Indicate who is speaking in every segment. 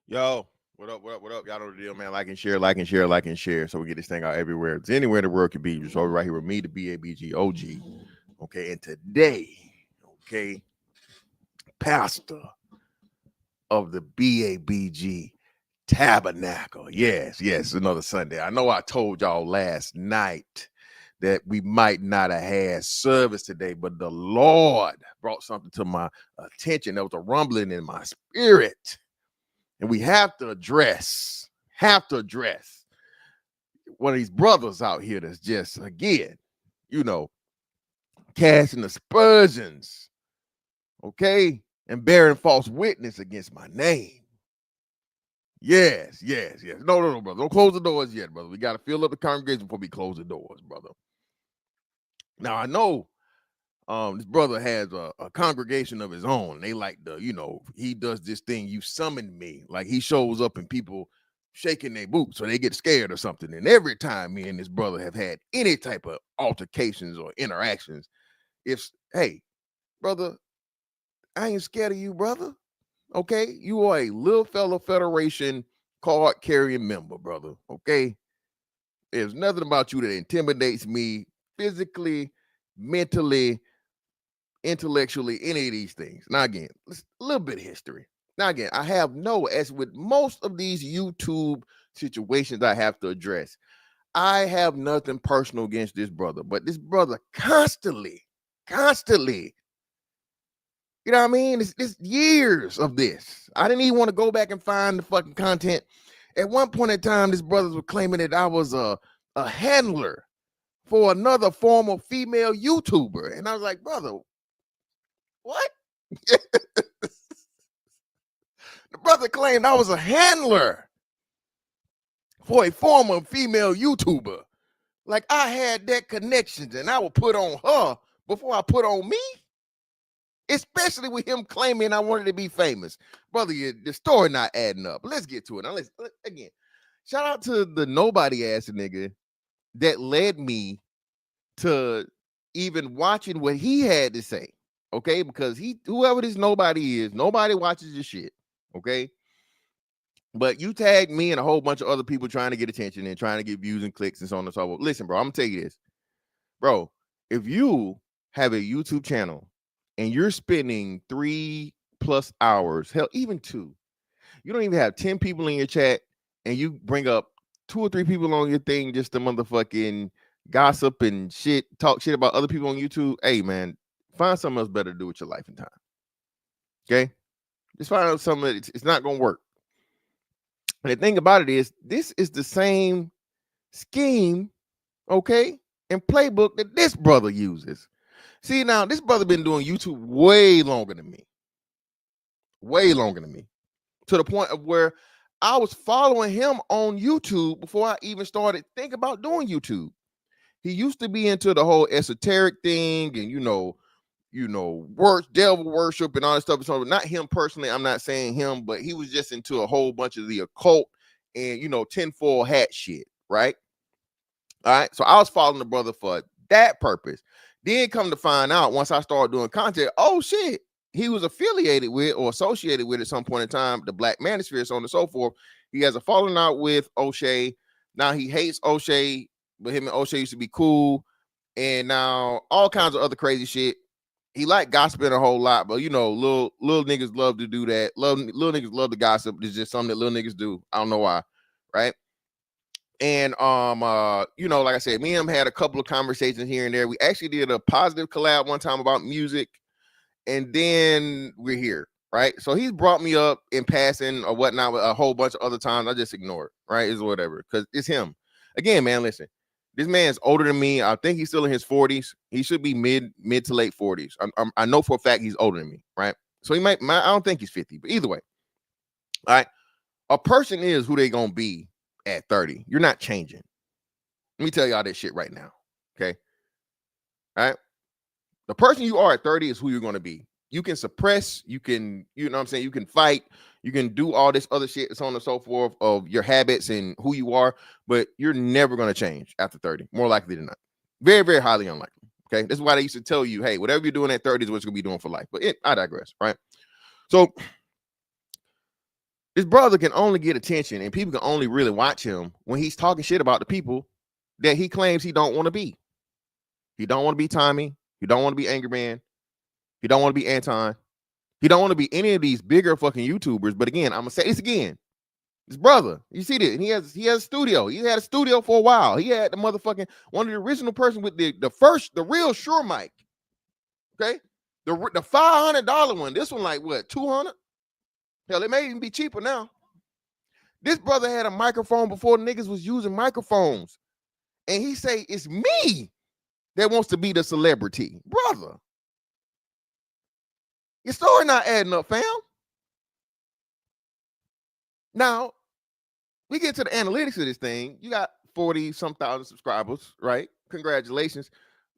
Speaker 1: Yo, what up, what up, what up? Y'all know the deal, man. Like and share, like and share, like and share. So we get this thing out everywhere. It's anywhere in the world could be. Just over right here with me, the BABG OG. Okay, and today, okay, pastor of the BABG Tabernacle. Yes, another Sunday. I know I told y'all last night that we might not have had service today, but the Lord brought something to my attention. There was a rumbling in my spirit. And we have to address one of these brothers out here that's just, again, casting aspersions, okay, and bearing false witness against my name. Yes. No, brother. Don't close the doors yet, brother. We got to fill up the congregation before we close the doors, brother. Now, I know this brother has a congregation of his own. They like he does this thing, you summoned me. Like he shows up and people shaking their boots so they get scared or something. And every time me and this brother have had any type of altercations or interactions, hey, brother, I ain't scared of you, brother. Okay, you are a Little Fella Federation card carrying member, brother. Okay, there's nothing about you that intimidates me physically, mentally, intellectually, any of these things. Now, again, a little bit of history. Now, again, I have as with most of these YouTube situations I have to address, I have nothing personal against this brother, but this brother constantly, you know what I mean? It's years of this. I didn't even want to go back and find the fucking content. At one point in time, this brother was claiming that I was a handler for another former female YouTuber. And I was like, brother, what? The brother claimed I was a handler for a former female YouTuber. Like I had that connections and I would put on her before I put on me. Especially with him claiming I wanted to be famous. Brother, the story not adding up. Let's get to it. Now, again, shout out to the nobody ass nigga that led me to even watching what he had to say. Okay, because whoever this nobody is, nobody watches your shit. Okay, but you tagged me and a whole bunch of other people trying to get attention and trying to get views and clicks and so on and so forth. Listen, bro, I'm gonna tell you this, bro. If you have a YouTube channel and you're spending 3+ hours, hell, even 2, you don't even have 10 people in your chat, and you bring up 2 or 3 people on your thing just to motherfucking gossip and shit, talk shit about other people on YouTube. Hey, man. Find something else better to do with your life and time. Okay? Just find out something that it's not going to work. And the thing about it is, this is the same scheme, okay, and playbook that this brother uses. See, now, this brother been doing YouTube way longer than me. Way longer than me. To the point of where I was following him on YouTube before I even started thinking about doing YouTube. He used to be into the whole esoteric thing and, devil worship and all that stuff. So not him personally, I'm not saying him, but he was just into a whole bunch of the occult and, tinfoil hat shit, right? All right. So I was following the brother for that purpose. Then come to find out once I started doing content, oh shit, he was affiliated with or associated with at some point in time, the Black Manosphere, so on and so forth. He has a falling out with O'Shea. Now he hates O'Shea, but him and O'Shea used to be cool. And now all kinds of other crazy shit. He liked gossiping a whole lot, but little niggas love to do that. Little niggas love to gossip. It's just something that little niggas do. I don't know why, right? And like I said, me and him had a couple of conversations here and there. We actually did a positive collab one time about music, and then we're here. right? So he's brought me up in passing or whatnot a whole bunch of other times. I just ignore it, right? It's whatever, because it's him. Again, man, listen, this man's older than me. I think he's still in his 40s. He should be mid to late 40s. I know for a fact he's older than me, right? So he might, I don't think he's 50, but either way, all right, a person is who they gonna be at 30. You're not changing. Let me tell y'all this shit right now, okay? All right, the person you are at 30 is who you're gonna be. You can suppress, you can, you know what I'm saying, you can fight, you can do all this other shit, so on and so forth, of your habits and who you are, but you're never going to change after 30, more likely than not. Very, very highly unlikely. Okay, this is why they used to tell you, hey, whatever you're doing at 30 is what you're going to be doing for life. But I digress, right? So this brother can only get attention and people can only really watch him when he's talking shit about the people that he claims he don't want to be. He don't want to be Tommy. He don't want to be Angry Man. He don't want to be Anton. He don't want to be any of these bigger fucking YouTubers. But again, I'm gonna say this again. His brother, you see this? He has a studio. He had a studio for a while. He had the motherfucking one of the original person with the real Shure mic. Okay, the $500 one. This one like what, 200? Hell, it may even be cheaper now. This brother had a microphone before niggas was using microphones, and he say it's me that wants to be the celebrity, brother. Your story not adding up, fam. Now, we get to the analytics of this thing. You got 40-some thousand subscribers, right? Congratulations.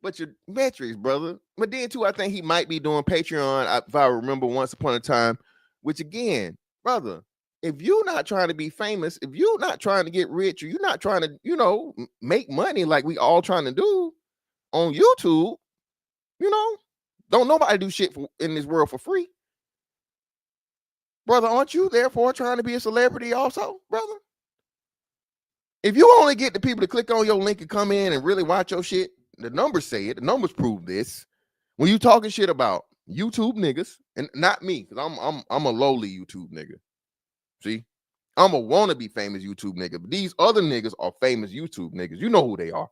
Speaker 1: But your metrics, brother. But then, too, I think he might be doing Patreon, if I remember once upon a time, which, again, brother, if you're not trying to be famous, if you're not trying to get rich, or you're not trying to, make money like we all trying to do on YouTube, don't nobody do shit in this world for free. Brother, aren't you therefore trying to be a celebrity also, brother? If you only get the people to click on your link and come in and really watch your shit, the numbers say it. The numbers prove this. When you talking shit about YouTube niggas, and not me, because I'm a lowly YouTube nigga. See, I'm a wannabe famous YouTube nigga, but these other niggas are famous YouTube niggas. You know who they are,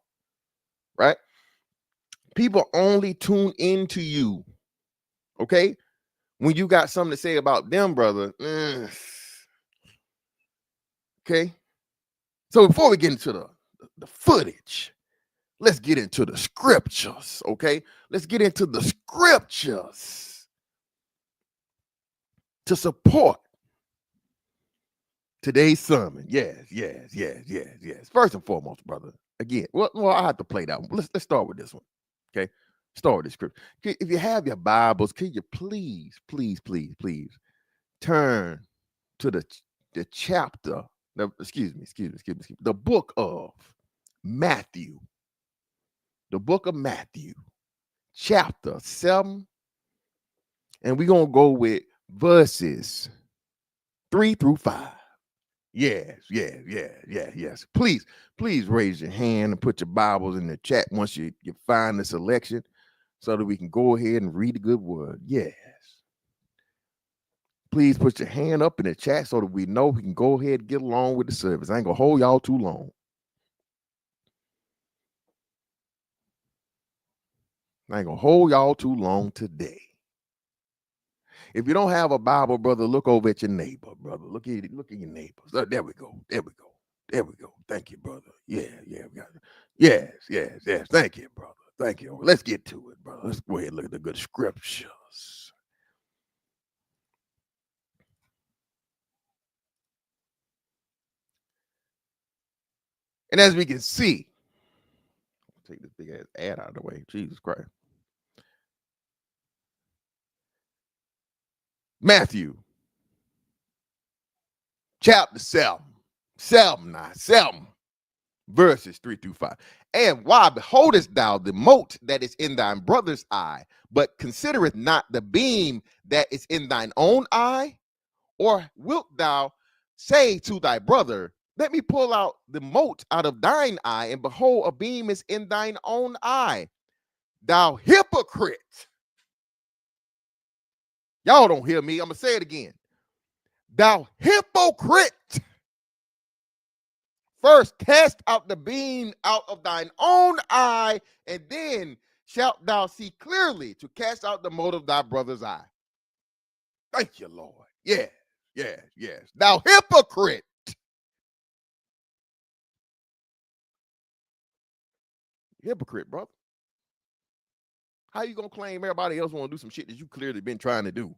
Speaker 1: right? People only tune into you, okay? When you got something to say about them, brother. Okay. So before we get into the footage, let's get into the scriptures, okay? Let's get into the scriptures to support today's sermon. Yes. First and foremost, brother, again, well, I have to play that one. Let's start with this one, okay? Start with the script. If you have your Bibles, can you please turn to the chapter, excuse me, the book of Matthew. The book of Matthew, chapter 7, and we're going to go with verses 3 through 5. Yes. Please raise your hand and put your Bibles in the chat once you find the selection so that we can go ahead and read the good word. Yes. Please put your hand up in the chat so that we know we can go ahead and get along with the service. I ain't going to hold y'all too long. I ain't going to hold y'all too long today. If you don't have a Bible, brother, look over at your neighbor, brother. Look at your neighbors. There we go. Thank you, brother. Yeah, we got it. Yes. Thank you, brother. Thank you. Let's get to it, brother. Let's go ahead and look at the good scriptures. And as we can see, I'll take this big ass ad out of the way. Jesus Christ. Matthew, chapter 7, verses 3 through 5. And why beholdest thou the mote that is in thine brother's eye, but considereth not the beam that is in thine own eye? Or wilt thou say to thy brother, let me pull out the mote out of thine eye, and behold, a beam is in thine own eye? Thou hypocrite. Y'all don't hear me. I'm going to say it again. Thou hypocrite. First cast out the beam out of thine own eye, and then shalt thou see clearly to cast out the mote of thy brother's eye. Thank you, Lord. Yeah, yeah, yes. Now, hypocrite. Hypocrite, brother. How you gonna claim everybody else want to do some shit that you clearly been trying to do?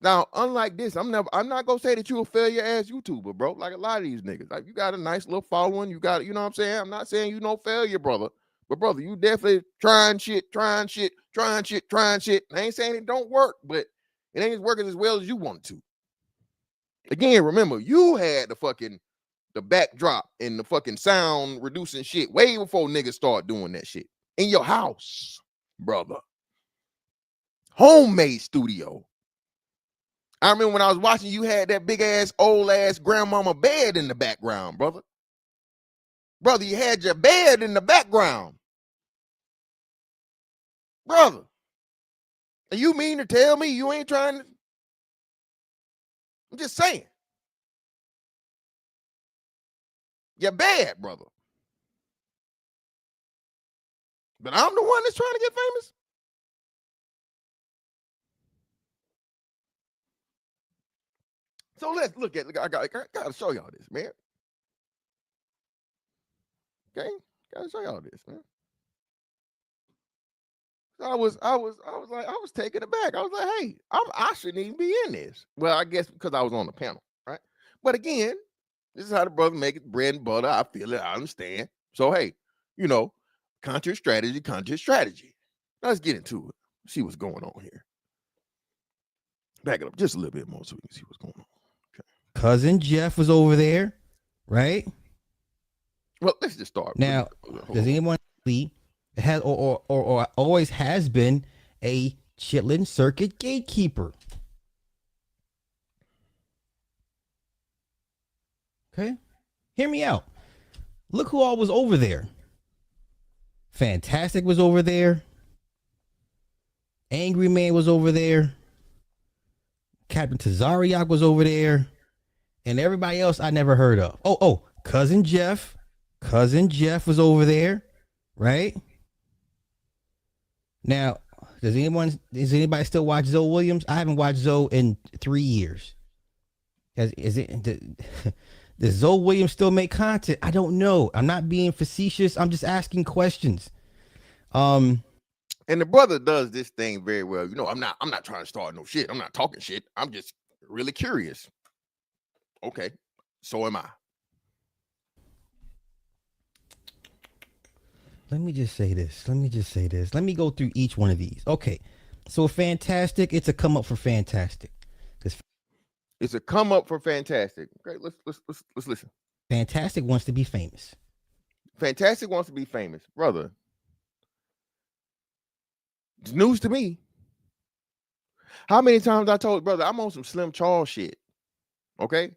Speaker 1: Now, unlike this, I'm not gonna say that you a failure ass YouTuber, bro. Like a lot of these niggas. Like you got a nice little following. You got, you know what I'm saying? I'm not saying you no failure, brother. But brother, you definitely trying shit. I ain't saying it don't work, but it ain't working as well as you want to. Again, remember, you had the backdrop and the fucking sound reducing shit way before niggas start doing that shit. In your house, brother. Homemade studio. I remember when I was watching, you had that big ass, old ass grandmama bed in the background, brother. Brother, you had your bed in the background. Brother. And you mean to tell me you ain't trying to? I'm just saying. You're bad, brother. But I'm the one that's trying to get famous. So let's look at, I gotta show y'all this, man. Okay? Gotta show y'all this, man. I was taken aback. I was like, hey, I shouldn't even be in this. Well, I guess because I was on the panel, right? But again, this is how the brother make it bread and butter. I feel it. I understand. So hey, you know, conscious strategy. Let's get into it. See what's going on here. Back it up just a little bit more so we can see what's going on. Okay.
Speaker 2: Cousin Jeff was over there, right?
Speaker 1: Well, let's just start.
Speaker 2: Now, does anyone see has or always has been a Chitlin Circuit gatekeeper? Okay, hear me out. Look who all was over there. Fantastic was over there. Angry Man was over there. Captain Tazariak was over there. And everybody else I never heard of. Oh, Cousin Jeff. Cousin Jeff was over there, right? Now, does anybody still watch Zoe Williams? I haven't watched Zoe in 3 years. Does Zoe Williams still make content? I don't know. I'm not being facetious. I'm just asking questions.
Speaker 1: And the brother does this thing very well. You know, I'm not trying to start no shit. I'm not talking shit. I'm just really curious. Okay, so am I.
Speaker 2: Let me just say this. Let me go through each one of these. Okay, so Fantastic, it's a come up for Fantastic.
Speaker 1: It's a come up for Fantastic. Okay, let's listen.
Speaker 2: Fantastic wants to be famous.
Speaker 1: Fantastic wants to be famous, brother. It's news to me. How many times I told brother I'm on some Slim Charles shit? Okay,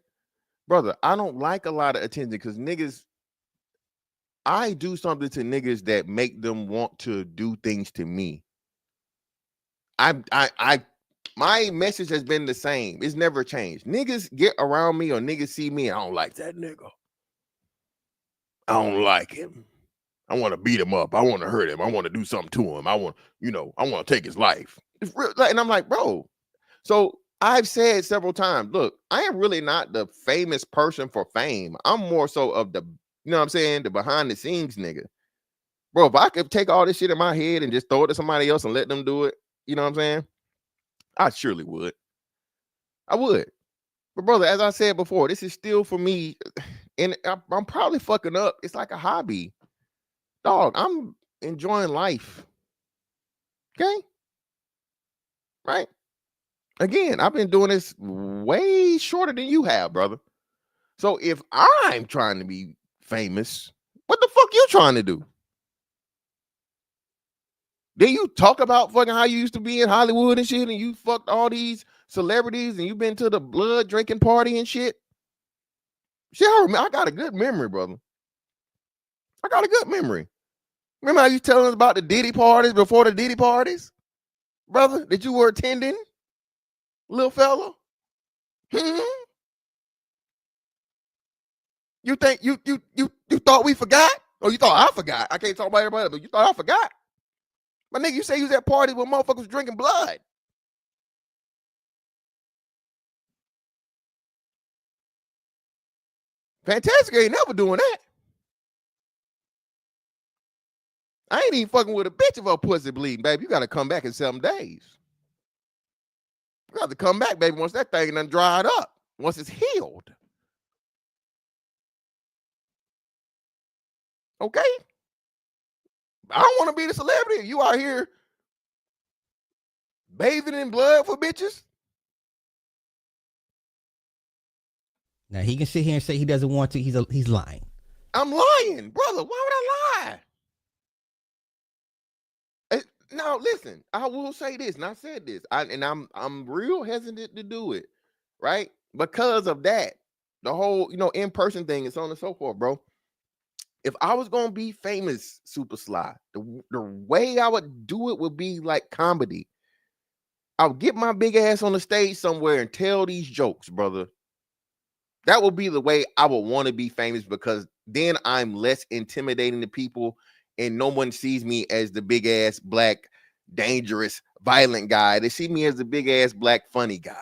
Speaker 1: brother, I don't like a lot of attention because niggas. I do something to niggas that make them want to do things to me. My message has been the same. It's never changed. Niggas get around me or niggas see me. I don't like that nigga. I don't like him. I want to beat him up. I want to hurt him. I want to do something to him. I want to take his life. It's real, and I'm like, bro. So I've said several times, look, I am really not the famous person for fame. I'm more so of the, you know what I'm saying, the behind the scenes nigga. Bro, if I could take all this shit in my head and just throw it to somebody else and let them do it, you know what I'm saying? I surely would. I would. But brother, as I said before, this is still for me, and I'm probably fucking up. It's like a hobby. Dog, I'm enjoying life. Okay? Right? Again, I've been doing this way shorter than you have, brother. So if I'm trying to be famous, what the fuck you trying to do? Then you talk about fucking how you used to be in Hollywood and shit, and you fucked all these celebrities, and you've been to the blood drinking party and shit. Shit, I got a good memory, brother. I got a good memory. Remember how you telling us about the Diddy parties before the Diddy parties, brother, that you were attending, little fella? You think you thought we forgot? Or you thought I forgot? I can't talk about everybody, but you thought I forgot? My nigga, you say you was at parties where motherfuckers drinking blood. Fantastic ain't never doing that. I ain't even fucking with a bitch if her pussy bleeding, baby. You got to come back in 7 days. You got to come back, baby, once that thing done dried up. Once it's healed. Okay? I don't want to be the celebrity. You out here bathing in blood for bitches.
Speaker 2: Now he can sit here and say he doesn't want to. He's lying.
Speaker 1: I'm lying, brother. Why would I lie? Now listen, I will say this, and I said this, I'm real hesitant to do it, right? Because of that, the whole in-person thing and so on and so forth, bro. If I was gonna be famous, Super Sly, the way I would do it would be like comedy. I would get my big ass on the stage somewhere and tell these jokes, brother. That would be the way I would want to be famous, because then I'm less intimidating to people and no one sees me as the big ass black dangerous violent guy. They see me as the big ass black funny guy.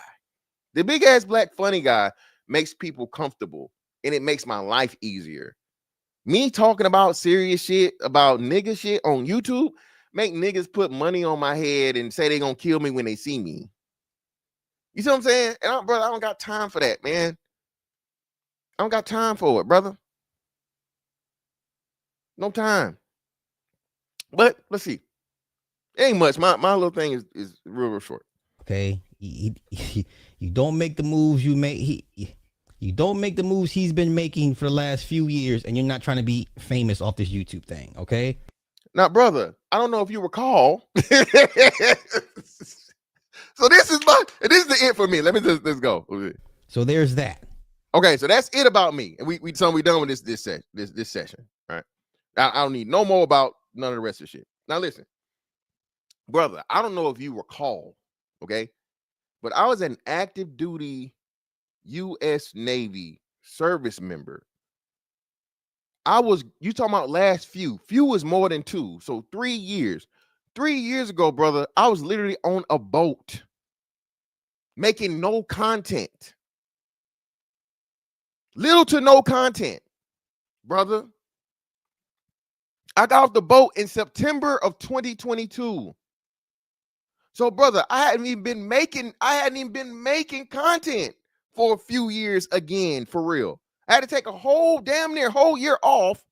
Speaker 1: The big ass black funny guy makes people comfortable and it makes my life easier. Me talking about serious shit, about nigga shit on YouTube, make niggas put money on my head and say they gonna kill me when they see me. You see what I'm saying? And brother, I don't got time for that, man. I don't got time for it, brother. No time. But let's see. It ain't much. My little thing is real short.
Speaker 2: Okay, you don't make the moves you make. You don't make the moves he's been making for the last few years, and you're not trying to be famous off this YouTube thing. Okay.
Speaker 1: Now, brother, I don't know if you recall. So this is the it for me. Let me just go.
Speaker 2: So there's that.
Speaker 1: Okay, so that's it about me, and we done with this session. All right, I don't need no more about none of the rest of the shit. Now listen, brother, I don't know if you recall, okay, but I was an active duty U.S. Navy service member. You talking about last few was more than 2, so 3 years. 3 years ago, brother, I was literally on a boat making no content. Little to no content, brother. I got off the boat in September of 2022. So, brother, I hadn't even been making content for a few years again, for real. I had to take a damn near whole year off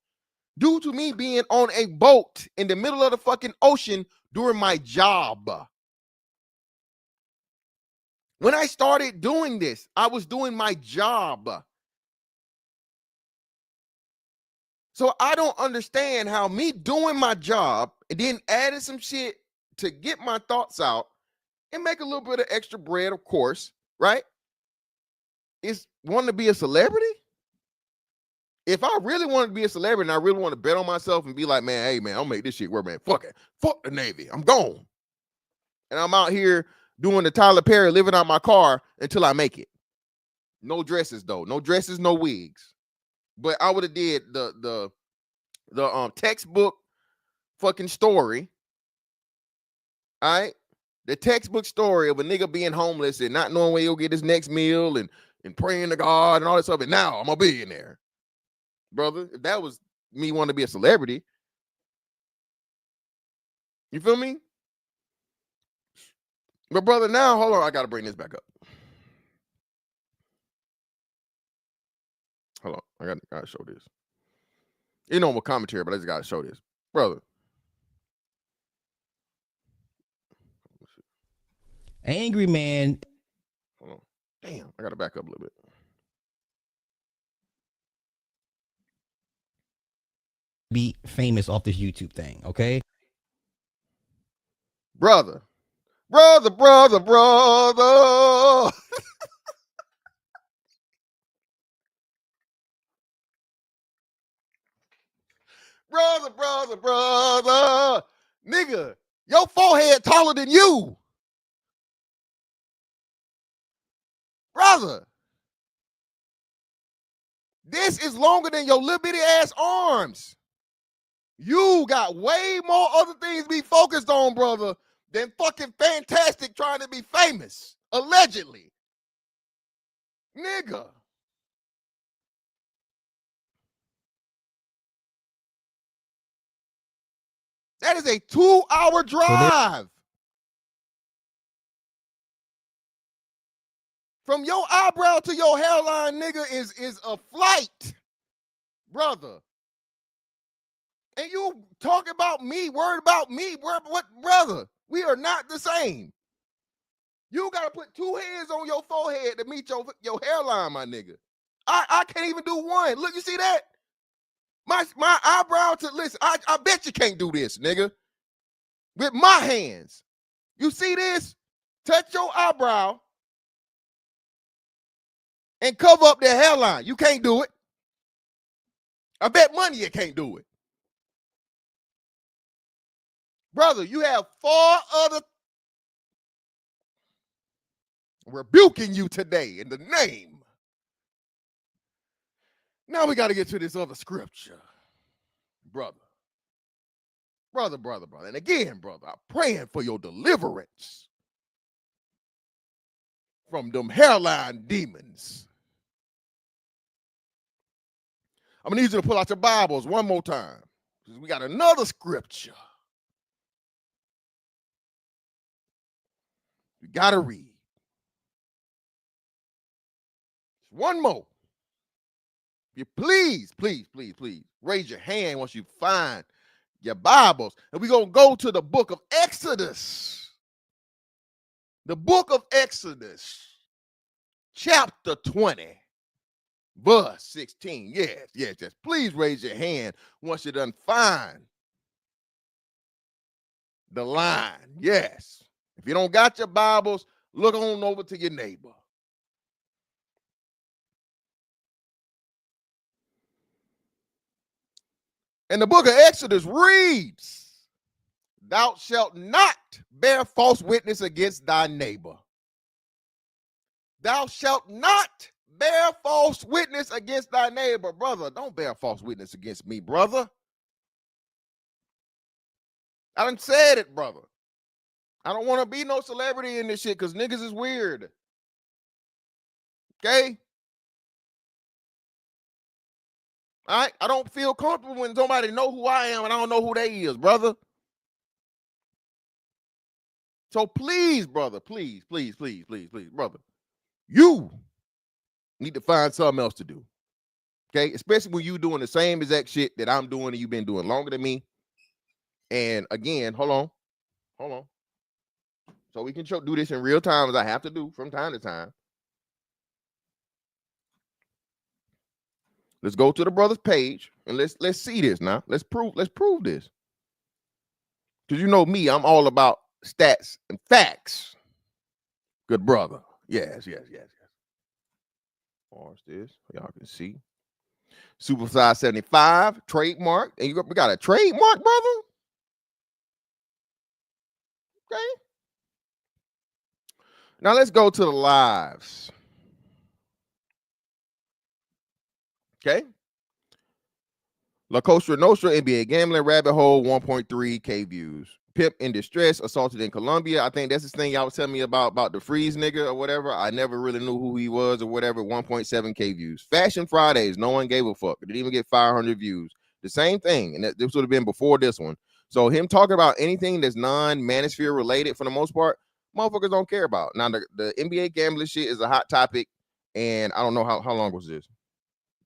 Speaker 1: due to me being on a boat in the middle of the fucking ocean during my job. When I started doing this, I was doing my job. So I don't understand how me doing my job and then adding some shit to get my thoughts out and make a little bit of extra bread, of course, right? Is wanting to be a celebrity? If I really wanted to be a celebrity and I really want to bet on myself and be like, man, hey, man, I'll make this shit work, man. Fuck it. Fuck the Navy. I'm gone. And I'm out here doing the Tyler Perry, living out my car until I make it. No dresses, though. No dresses, no wigs. But I would have did the textbook fucking story. All right? The textbook story of a nigga being homeless and not knowing where he'll get his next meal and praying to God and all that stuff. And now I'm a billionaire. Brother, if that was me wanting to be a celebrity, you feel me? But brother, now hold on, I gotta bring this back up. Hold on, I gotta show this. You know, with commentary, but I just gotta show this, brother.
Speaker 2: Angry man.
Speaker 1: Hold on. Damn, I gotta back up a little bit.
Speaker 2: Be famous off this YouTube thing, okay?
Speaker 1: Brother. Brother. Brother. Nigga, your forehead taller than you. Brother. This is longer than your little bitty ass arms. You got way more other things to be focused on, brother, than fucking Fantastic trying to be famous. Allegedly. Nigga. That is a 2-hour drive. From your eyebrow to your hairline, nigga, is a flight, brother. And you talk about me, worried about me, what, brother? We are not the same. You got to put 2 hands on your forehead to meet your hairline, my nigga. I can't even do one. Look, you see that? My eyebrow to, listen, I bet you can't do this, nigga. With my hands. You see this? Touch your eyebrow and cover up their hairline. You can't do it. I bet money you can't do it. Brother, you have 4 other rebuking you today in the name. Now we got to get to this other scripture. Brother. And again, brother, I'm praying for your deliverance from them hairline demons. I'm going to need you to pull out your Bibles one more time, because we got another scripture. You got to read. One more. You please raise your hand once you find your Bibles. And we're going to go to the book of Exodus. The book of Exodus, chapter 20, verse 16. Yes. Please raise your hand once you done find the line. Yes. If you don't got your Bibles, look on over to your neighbor. And the book of Exodus reads, "Thou shalt not bear false witness against thy neighbor." Thou shalt not bear false witness against thy neighbor. Brother, don't bear false witness against me, brother. I done said it, brother. I don't want to be no celebrity in this shit because niggas is weird. Okay? All right? I don't feel comfortable when somebody know who I am and I don't know who they is, brother. So please, brother, please, brother, you need to find something else to do. Okay? Especially when you doing the same exact shit that I'm doing and you've been doing longer than me. And again, hold on. So we can do this in real time, as I have to do from time to time. Let's go to the brother's page and let's see this now. Let's prove this. Because you know me, I'm all about stats and facts. Good brother. Yes. Pause this so y'all can see. Supersize 75, trademark. And we got a trademark, brother? Okay. Now let's go to the lives. Okay. La Costa Nostra NBA gambling rabbit hole, 1.3K views. Pimp in distress, assaulted in Colombia. I think that's this thing y'all was telling me about the freeze nigga or whatever. I never really knew who he was or whatever. 1.7K views. Fashion Fridays, no one gave a fuck. Didn't even get 500 views. The same thing, and this would have been before this one. So him talking about anything that's non-manosphere related, for the most part, motherfuckers don't care about. Now the NBA gambling shit is a hot topic, and I don't know how long was this.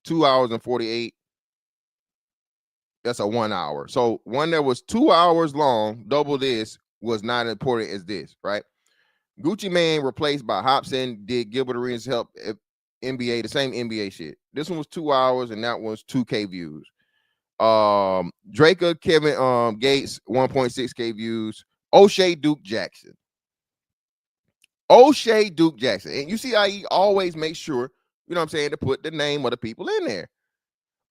Speaker 1: 2 hours and 48. That's a 1 hour. So one that was 2 hours long, double this, was not as important as this, right? Gucci Mane replaced by Hobson, did Gilbert Arenas help NBA, the same NBA shit. This one was 2 hours and that was 2K views. Draker, Kevin Gates, 1.6K views. O'Shea Duke Jackson. And you see how he always makes sure, you know what I'm saying, to put the name of the people in there.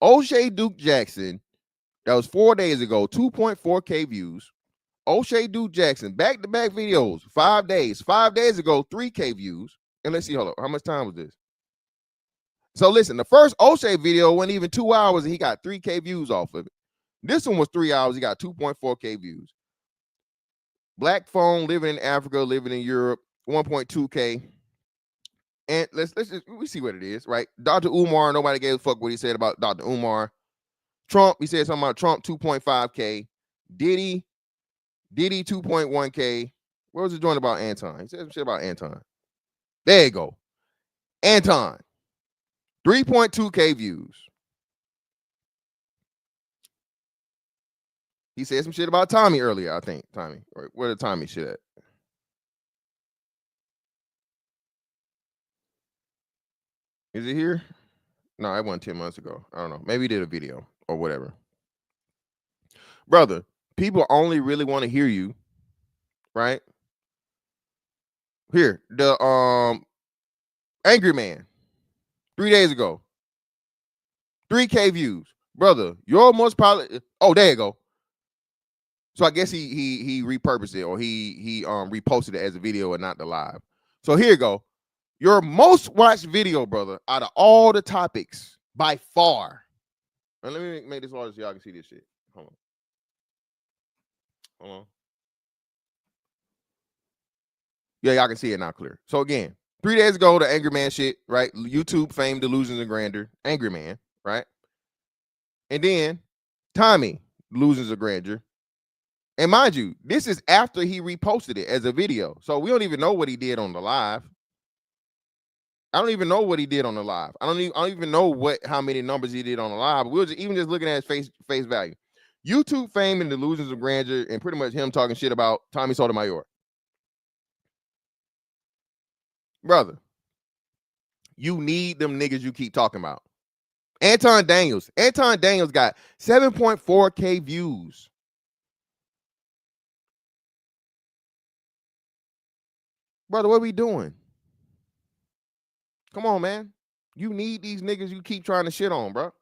Speaker 1: O'Shea Duke Jackson, that was 4 days ago, 2.4K views. O'Shea Duke Jackson, back-to-back videos, 5 days. 5 days ago, 3K views. And let's see, hold on, how much time was this? So listen, the first O'Shea video went even 2 hours and he got 3K views off of it. This one was 3 hours, he got 2.4K views. Black phone, living in Africa, living in Europe, 1.2K. And let's just, we see what it is, right? Dr. Umar, nobody gave a fuck what he said about Dr. Umar. Trump, he said something about Trump, 2.5K. Diddy, Diddy 2.1K. What was it joint about Anton? He said some shit about Anton. There you go. Anton. 3.2K views. He said some shit about Tommy earlier, I think. Tommy. Or where the Tommy shit at? Is it here? No, it wasn't 10 months ago. I don't know. Maybe he did a video or whatever. Brother, people only really want to hear you, right? Here, the Angry Man, 3 days ago, 3K views, brother. Your most probably. Oh, there you go. So I guess he repurposed it, or he reposted it as a video and not the live. So here you go. Your most watched video, brother, out of all the topics by far. And let me make this larger so y'all can see this shit. Hold on. Yeah, y'all can see it now clear. So again, 3 days ago, the Angry Man shit, right? YouTube fame, delusions, and grandeur. Angry Man, right? And then Tommy, delusions of grandeur. And mind you, this is after he reposted it as a video. So we don't even know what he did on the live. I don't even know what he did on the live. I don't even know how many numbers he did on the live. We were even just looking at his face value. YouTube fame and delusions of grandeur, and pretty much him talking shit about Tommy Sotomayor. Brother, you need them niggas you keep talking about. Anton Daniels got 7.4K views. Brother, what are we doing? Come on, man. You need these niggas you keep trying to shit on, bro.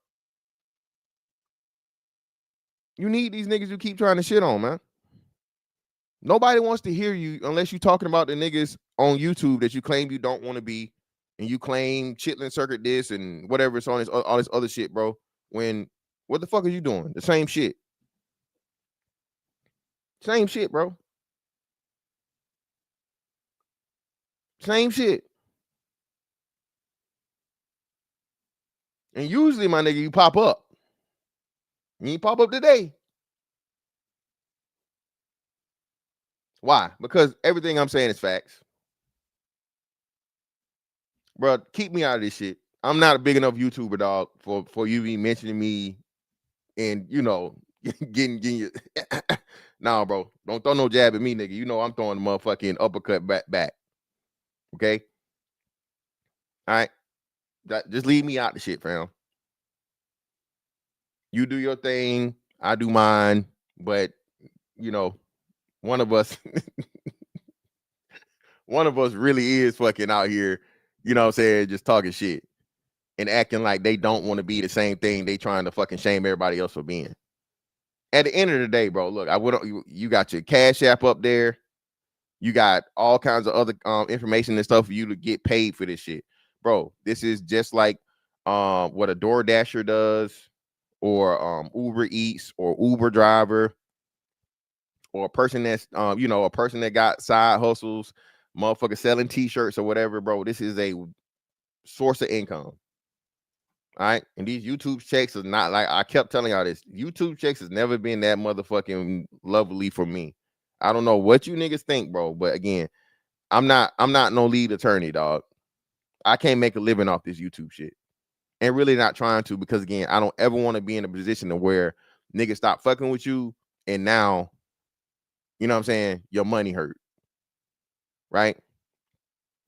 Speaker 1: You need these niggas you keep trying to shit on, man. Nobody wants to hear you unless you're talking about the niggas on YouTube that you claim you don't want to be, and you claim Chitlin Circuit this and whatever it's on all this other shit, bro. When what the fuck are you doing? The same shit. Same shit, bro. Same shit. And usually, my nigga, you pop up. You pop up today. Why? Because everything I'm saying is facts. Bro, keep me out of this shit. I'm not a big enough YouTuber, dog, for you be mentioning me and, you know, getting you. Nah, bro. Don't throw no jab at me, nigga. You know I'm throwing the motherfucking uppercut back. Okay? All right? Just leave me out the shit, fam. You do your thing. I do mine. But, you know, one of us really is fucking out here, you know what I'm saying, just talking shit and acting like they don't want to be the same thing they trying to fucking shame everybody else for being. At the end of the day, bro, look, you got your Cash App up there. You got all kinds of other information and stuff for you to get paid for this shit. Bro, this is just like what a DoorDasher does, or Uber Eats, or Uber driver, or a person that's a person that got side hustles, motherfucker selling t-shirts or whatever, bro. This is a source of income. All right. And these YouTube checks is not, like I kept telling y'all this. YouTube checks has never been that motherfucking lovely for me. I don't know what you niggas think, bro. But again, I'm not no lead attorney, dog. I can't make a living off this YouTube shit. And really not trying to, because again, I don't ever want to be in a position to where niggas stop fucking with you and now, you know what I'm saying, your money hurt. Right?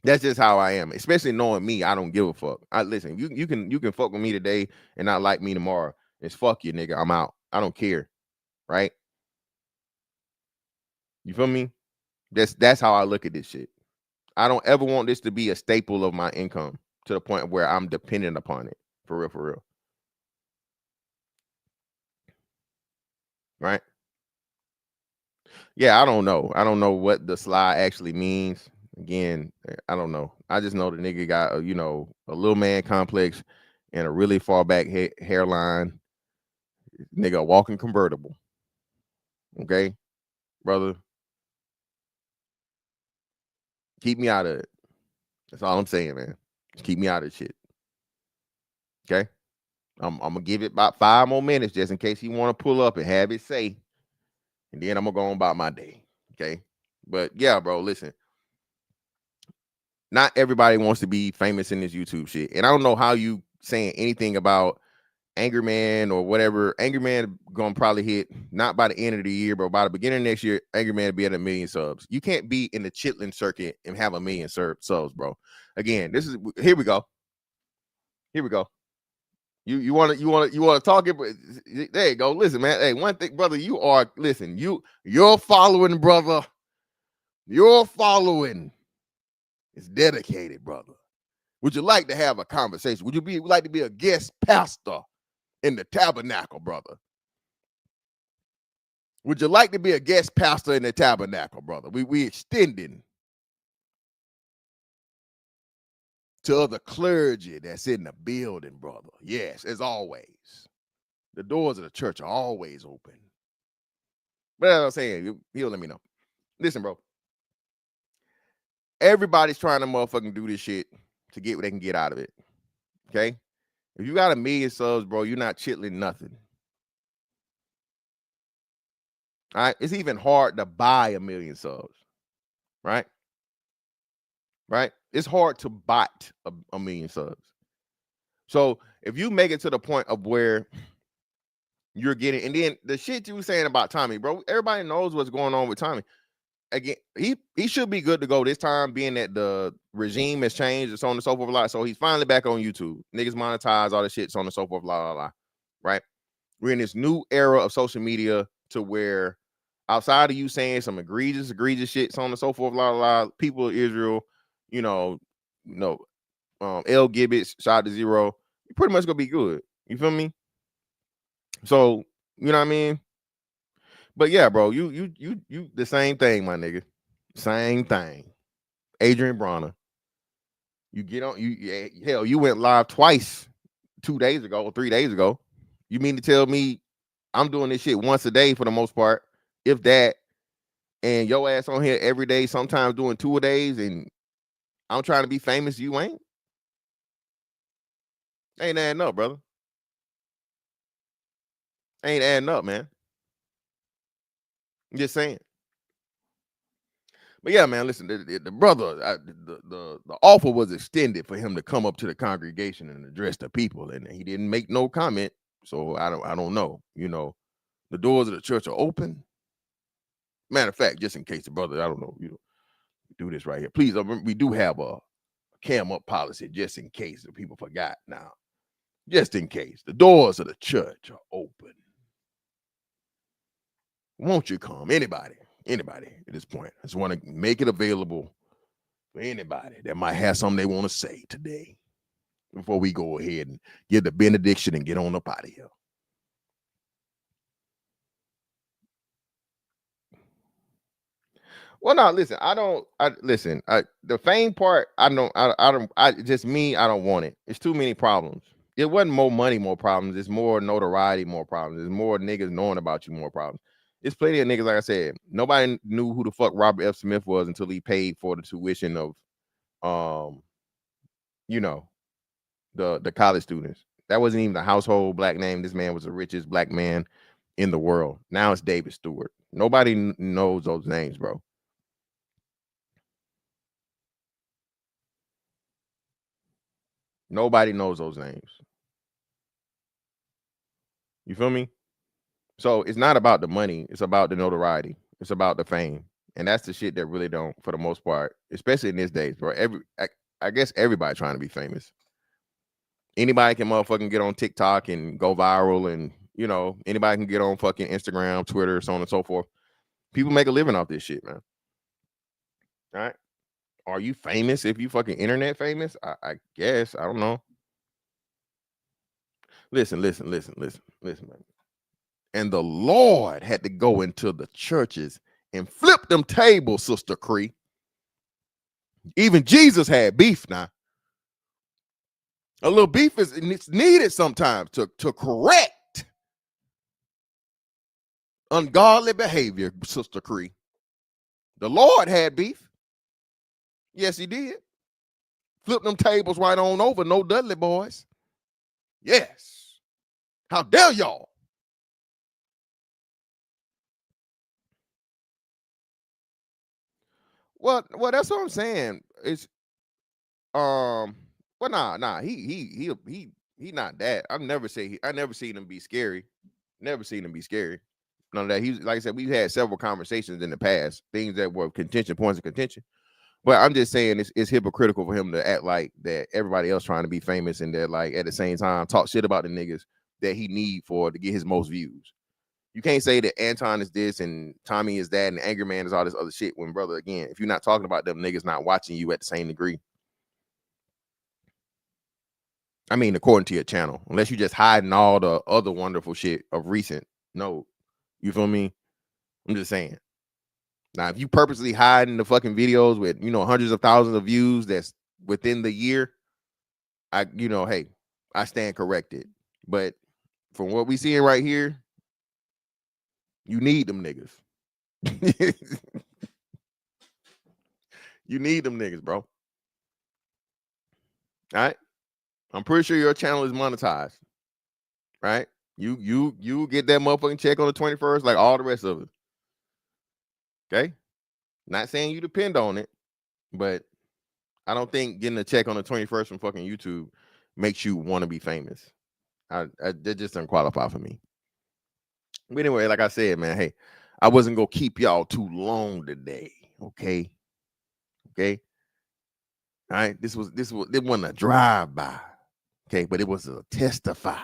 Speaker 1: That's just how I am, especially knowing me. I don't give a fuck. Listen, you can fuck with me today and not like me tomorrow. It's fuck you, nigga. I'm out. I don't care. Right? You feel me? That's how I look at this shit. I don't ever want this to be a staple of my income to the point where I'm dependent upon it. For real, for real. Right? Yeah, I don't know. I don't know what the slide actually means. Again, I don't know. I just know the nigga got a little man complex and a really far back hairline. Nigga, walking convertible. Okay, brother, keep me out of it. That's all I'm saying, man. Just keep me out of shit. Okay, I'm gonna give it about 5 more minutes just in case he want to pull up and have it say. and then I'm gonna go on about my day. Okay. But yeah, bro, listen. Not everybody wants to be famous in this YouTube shit. And I don't know how you saying anything about Angry Man or whatever. Angry Man gonna probably hit not by the end of the year, but by the beginning of next year, Angry Man will be at 1 million subs. You can't be in the chitlin circuit and have 1 million subs, bro. Again, this is here we go. Here we go. You want to talk it, but there you go. Listen, man. Hey, one thing, brother, your following, brother. Your following is dedicated, brother. Would you like to have a conversation? Would you like to be a guest pastor in the tabernacle, brother? Would you like to be a guest pastor in the tabernacle, brother? We extending to other clergy that's in the building, brother. Yes, as always. The doors of the church are always open. But as I was saying, he'll let me know. Listen, bro. Everybody's trying to motherfucking do this shit to get what they can get out of it. Okay? If you got 1 million subs, bro, you're not chitlin nothing. All right? It's even hard to buy 1 million subs. Right? Right? It's hard to buy 1 million subs. So if you make it to the point of where you're getting, and then the shit you were saying about Tommy, bro, everybody knows what's going on with Tommy. Again, he should be good to go this time, being that the regime has changed and so on and so forth a lot. So he's finally back on YouTube. Niggas monetize all the shit, so on and so forth, blah, blah, blah. Right? We're in this new era of social media to where outside of you saying some egregious shit, so on and so forth, blah, blah, blah, people of Israel, L Gibbets, shout out to Zero, you pretty much gonna be good. You feel me? So, you know what I mean? But yeah, bro, you the same thing, my nigga. Same thing. Adrian Bronner. You get on, you went live twice 2 days ago or 3 days ago. You mean to tell me I'm doing this shit once a day for the most part, if that, and your ass on here every day, sometimes doing 2 a days, and I'm trying to be famous, you ain't? Ain't adding up, brother. Ain't adding up, man. I'm just saying. But yeah, man, listen, the brother, the offer was extended for him to come up to the congregation and address the people, and he didn't make no comment. So I don't know. The doors of the church are open. Matter of fact, just in case the brother, I don't know, do this right here. Please, we do have a cam up policy just in case the people forgot now. Just in case. The doors of the church are open. Won't you come? Anybody at this point. I just want to make it available for anybody that might have something they want to say today before we go ahead and give the benediction and get on up out of here. Well, no, listen, the fame part, I don't want it. It's too many problems. It wasn't more money, more problems. It's more notoriety, more problems. It's more niggas knowing about you, more problems. There's plenty of niggas, like I said, nobody knew who the fuck Robert F. Smith was until he paid for the tuition of, the college students. That wasn't even a household black name. This man was the richest black man in the world. Now it's David Stewart. Nobody knows those names, bro. Nobody knows those names. You feel me? So it's not about the money. It's about the notoriety. It's about the fame. And that's the shit that really don't, for the most part, especially in these days, bro. I guess everybody trying to be famous. Anybody can motherfucking get on TikTok and go viral, and anybody can get on fucking Instagram, Twitter, so on and so forth. People make a living off this shit, man. All right. Are you famous if you fucking internet famous? I guess. I don't know. Listen, man. And the Lord had to go into the churches and flip them tables, Sister Cree. Even Jesus had beef now. A little beef is needed sometimes to correct ungodly behavior, Sister Cree. The Lord had beef. Yes, he did. Flip them tables right on over. No Dudley boys. Yes. How dare y'all? Well, that's what I'm saying. It's well, nah. He not that. I never seen him be scary. Never seen him be scary. None of that. He's like I said, we've had several conversations in the past, things that were points of contention. But I'm just saying it's hypocritical for him to act like that everybody else trying to be famous and that like at the same time talk shit about the niggas that he need for to get his most views. You can't say that Anton is this and Tommy is that and Angry Man is all this other shit when, brother, again, if you're not talking about them niggas not watching you at the same degree. I mean, according to your channel, unless you just hiding all the other wonderful shit of recent. No, you feel me? I'm just saying. Now, if you purposely hiding the fucking videos with, hundreds of thousands of views that's within the year, hey, I stand corrected. But from what we seeing right here, you need them niggas. You need them niggas, bro. All right? I'm pretty sure your channel is monetized. Right? You get that motherfucking check on the 21st like all the rest of it. Okay? Not saying you depend on it, but I don't think getting a check on the 21st from fucking YouTube makes you want to be famous. That just doesn't qualify for me. But anyway, like I said, man, hey, I wasn't gonna keep y'all too long today. Okay. All right. This wasn't a drive-by. Okay, but it was a testify.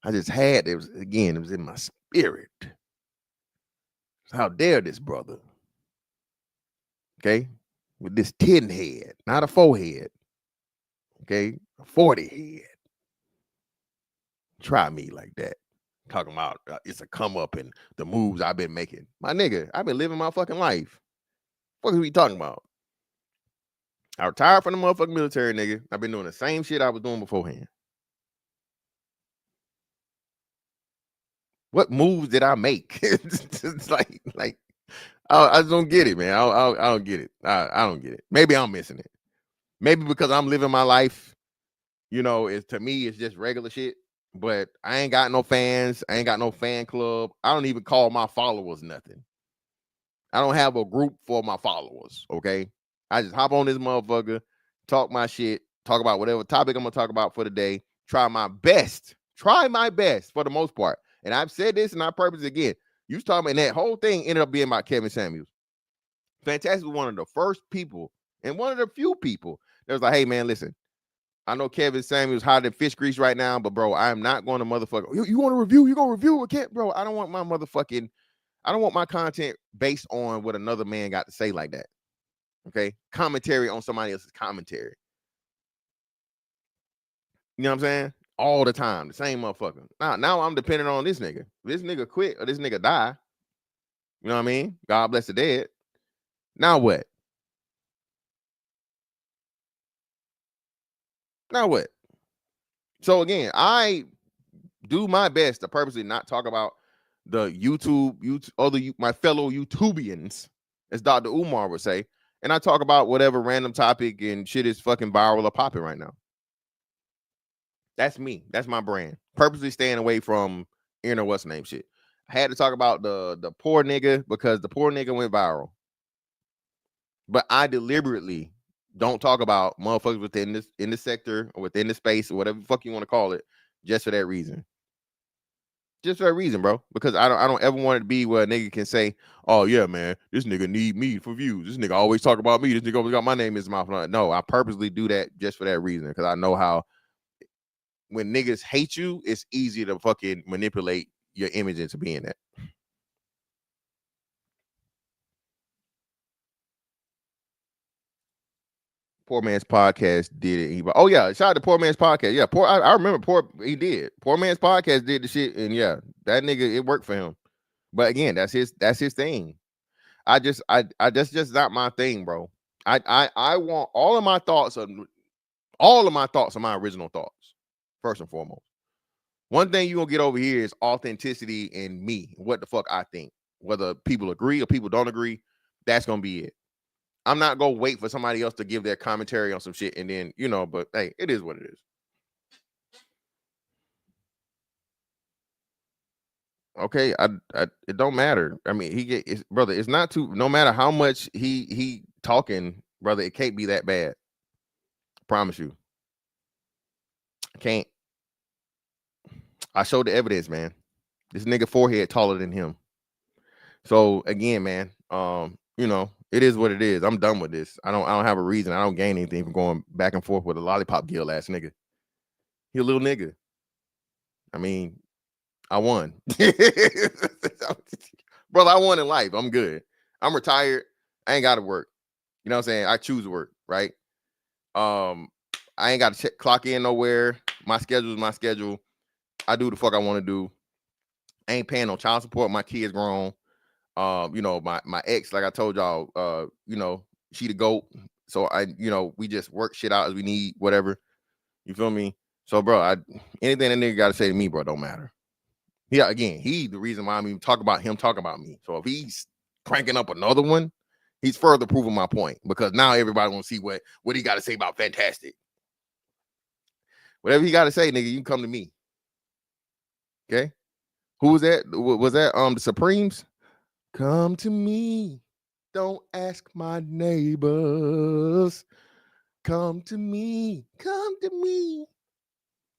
Speaker 1: I just had it was in my spirit. How dare this brother? Okay, with this 10 head, not a 4 head. Okay, a 40 head. Try me like that. Talking about it's a come up and the moves I've been making. My nigga, I've been living my fucking life. What are we talking about? I retired from the motherfucking military, nigga. I've been doing the same shit I was doing beforehand. What moves did I make? It's like I just don't get it, man. I don't get it. I don't get it. Maybe I'm missing it. Maybe because I'm living my life, it's to me, it's just regular shit. But I ain't got no fans. I ain't got no fan club. I don't even call my followers nothing. I don't have a group for my followers. Okay. I just hop on this motherfucker, talk my shit, talk about whatever topic I'm gonna talk about for the day. Try my best for the most part. And I've said this and I purpose again. You was talking about, and that whole thing ended up being about Kevin Samuels. Fantastic was one of the first people and one of the few people that was like, hey man, listen, I know Kevin Samuels hotter than fish grease right now, but bro, I am not going to motherfucker. You want to review? You gonna review a cat, bro? I don't want my content based on what another man got to say like that. Okay, commentary on somebody else's commentary. You know what I'm saying? All the time, the same motherfucker. Now I'm depending on this nigga. This nigga quit or this nigga die. You know what I mean? God bless the dead. Now what? So again, I do my best to purposely not talk about the my fellow YouTubians, as Dr. Umar would say, and I talk about whatever random topic and shit is fucking viral or popping right now. That's me. That's my brand. Purposely staying away from what's name shit. I had to talk about the poor nigga because the poor nigga went viral. But I deliberately don't talk about motherfuckers within this sector or within the space or whatever the fuck you want to call it, just for that reason. Just for that reason, bro. Because I don't ever want it to be where a nigga can say, oh yeah, man, this nigga need me for views. This nigga always talk about me. This nigga always got my name in his mouth. No, I purposely do that just for that reason. Because I know how when niggas hate you, it's easy to fucking manipulate your image into being that. Poor Man's Podcast did it. Oh yeah, shout out to Poor Man's Podcast. Yeah, I remember he did. Poor Man's Podcast did the shit, and yeah, that nigga, it worked for him. But again, that's his thing. I just not my thing, bro. I want all of my thoughts are my original thoughts, first and foremost. One thing you gonna get over here is authenticity in me, what the fuck I think. Whether people agree or people don't agree, that's gonna be it. I'm not gonna wait for somebody else to give their commentary on some shit and then, but hey, it is what it is. Okay, it don't matter. I mean, brother. It's not too. No matter how much he talking, brother, it can't be that bad. Promise you, can't. I showed the evidence, man. This nigga forehead taller than him. So again, man, it is what it is. I'm done with this. I don't have a reason. I don't gain anything from going back and forth with a lollipop gill ass nigga. He a little nigga. I mean, I won. Brother, I won in life. I'm good. I'm retired. I ain't got to work. You know what I'm saying? I choose work, right? I ain't got to clock in nowhere. My schedule is my schedule. I do the fuck I want to do. I ain't paying no child support. My kids grown. My ex, like I told y'all, she the GOAT. So we just work shit out as we need, whatever. You feel me? So, bro, anything that nigga got to say to me, bro, don't matter. Yeah, again, he the reason why I'm even talking about him, talking about me. So if he's cranking up another one, he's further proving my point, because now everybody want to see what he got to say about Fantastic. Whatever he got to say, nigga, you can come to me. Okay? Who was that? Was that the Supremes? Come to me. Don't ask my neighbors. Come to me. Come to me.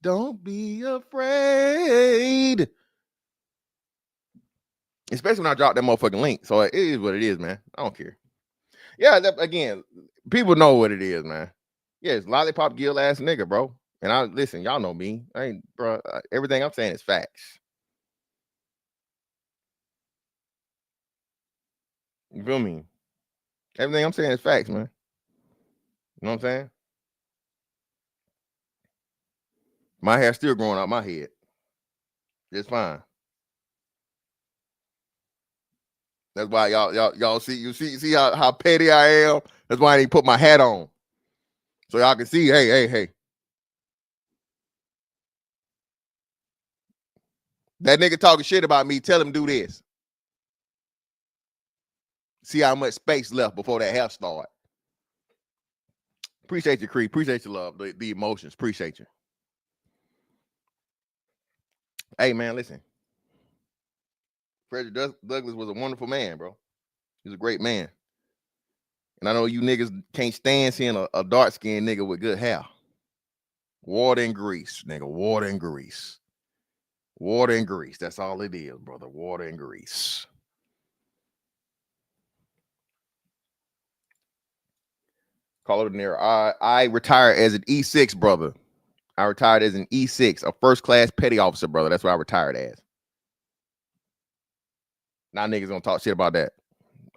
Speaker 1: Don't be afraid. Especially when I drop that motherfucking link. So it is what it is, man. I don't care. Yeah, again, people know what it is, man. Yeah, it's lollipop gill ass nigga, bro. And listen, y'all know me. I ain't, bro. Everything I'm saying is facts. You feel me? Everything I'm saying is facts, man. You know what I'm saying? My hair's still growing out my head. It's fine. That's why y'all see how petty I am. That's why I didn't put my hat on, so y'all can see. Hey. That nigga talking shit about me. Tell him do this. See how much space left before that hair start. Appreciate you, Creed. Appreciate your love, the emotions. Appreciate you. Hey, man, listen. Frederick Douglass was a wonderful man, bro. He was a great man. And I know you niggas can't stand seeing a dark-skinned nigga with good hair. Water and grease, nigga. Water and grease. Water and grease. That's all it is, brother. Water and grease. Call it an error. I retired as an E6, brother. I retired as an E6, a first-class petty officer, brother. That's what I retired as. Now niggas gonna talk shit about that.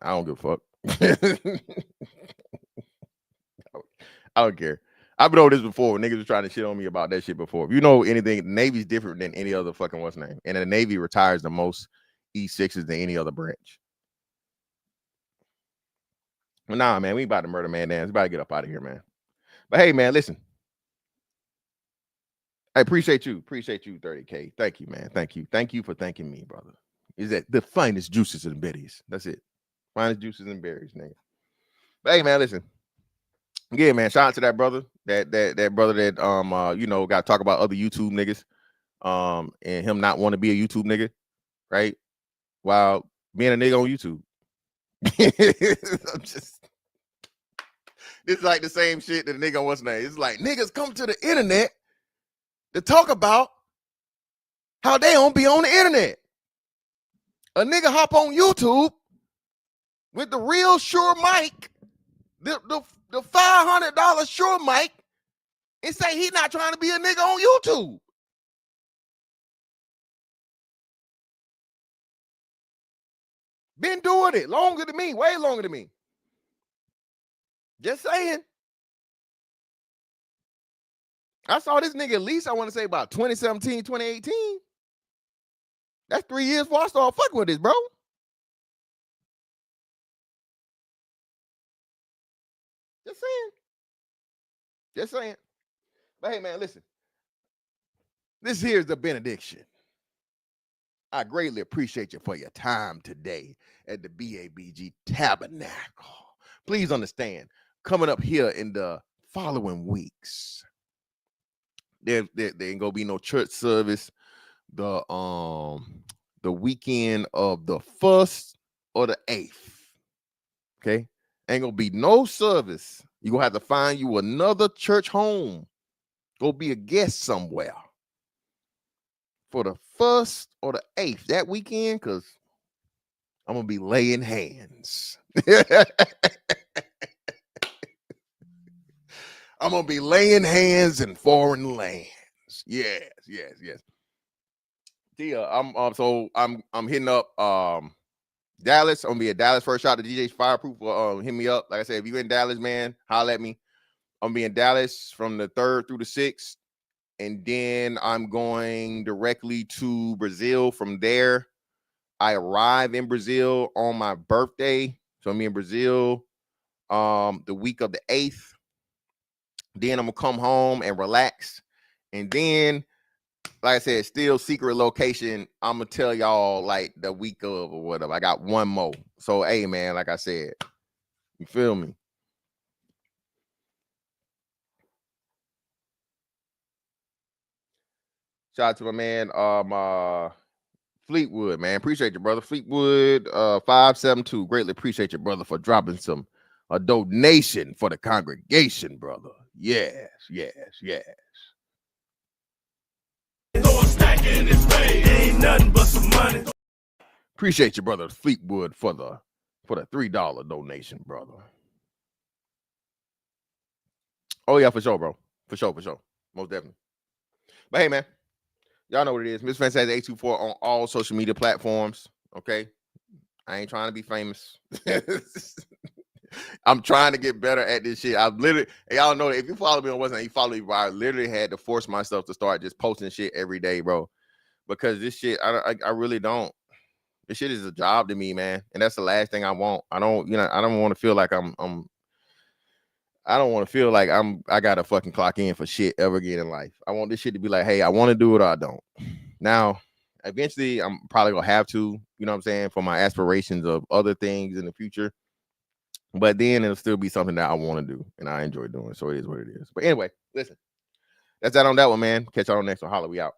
Speaker 1: I don't give a fuck. I don't care. I've been over this before. Niggas was trying to shit on me about that shit before. If you know anything, the Navy's different than any other fucking what's name. And the Navy retires the most E6s than any other branch. But nah, man, we about to murder man dance. We about to get up out of here, man. But hey, man, listen. I appreciate you. Appreciate you, 30K. Thank you, man. Thank you. Thank you for thanking me, brother. Is that the finest juices and berries? That's it. Finest juices and berries, nigga. But hey, man, listen. Yeah, man. Shout out to that brother. That brother that got to talk about other YouTube niggas. And him not want to be a YouTube nigga, right? While being a nigga on YouTube. It's like the same shit that a nigga on what's name. It's like niggas come to the internet to talk about how they don't be on the internet. A nigga hop on YouTube with the real Shure mic, the $500 Shure mic, and say he not trying to be a nigga on YouTube. Been doing it longer than me, way longer than me. Just saying. I saw this nigga at least, I want to say about 2017, 2018. That's 3 years before I started fucking with this, bro. Just saying. Just saying. But hey, man, listen. This here's the benediction. I greatly appreciate you for your time today at the BABG Tabernacle. Please understand, coming up here in the following weeks, there ain't gonna be no church service. The the weekend of the 1st or the 8th. Okay? Ain't gonna be no service. You're gonna have to find you another church home. Go be a guest somewhere for the 1st or the 8th that weekend, because I'm gonna be laying hands. I'm gonna be laying hands in foreign lands. Yes. Yeah, I'm hitting up Dallas. I'm gonna be at Dallas first. Shot to DJ Fireproof for hit me up. Like I said, if you in Dallas, man, holla at me. I'm gonna be in Dallas from the 3rd through the 6th, and then I'm going directly to Brazil. From there, I arrive in Brazil on my birthday, so I'm in Brazil the week of the 8th. Then I'm gonna come home and relax, and then, like I said, still secret location. I'm gonna tell y'all like the week of or whatever. I got one more. So hey, man, like I said, you feel me? Shout out to my man, Fleetwood, man. Appreciate you, brother. Fleetwood 572. Greatly appreciate you, brother, for dropping a donation for the congregation, brother. Yes. Ain't nothing but some money. Appreciate you, brother Fleetwood, for the $3 donation, brother. Oh yeah, for sure, bro. For sure. Most definitely. But hey, man, y'all know what it is. Miss Fantastic 824 on all social media platforms. Okay. I ain't trying to be famous. I'm trying to get better at this shit. I've literally, y'all know that if you follow me on WhatsApp, you follow me, bro, I literally had to force myself to start just posting shit every day, bro. Because this shit, I really don't. This shit is a job to me, man. And that's the last thing I want. I don't want to feel like I don't want to feel like I gotta fucking clock in for shit ever again in life. I want this shit to be like, hey, I want to do it or I don't. Now, eventually, I'm probably gonna have to, you know what I'm saying, for my aspirations of other things in the future. But then it'll still be something that I want to do and I enjoy doing. So it is what it is. But anyway, listen, that's that on that one, man. Catch y'all on the next one. Holla, we out.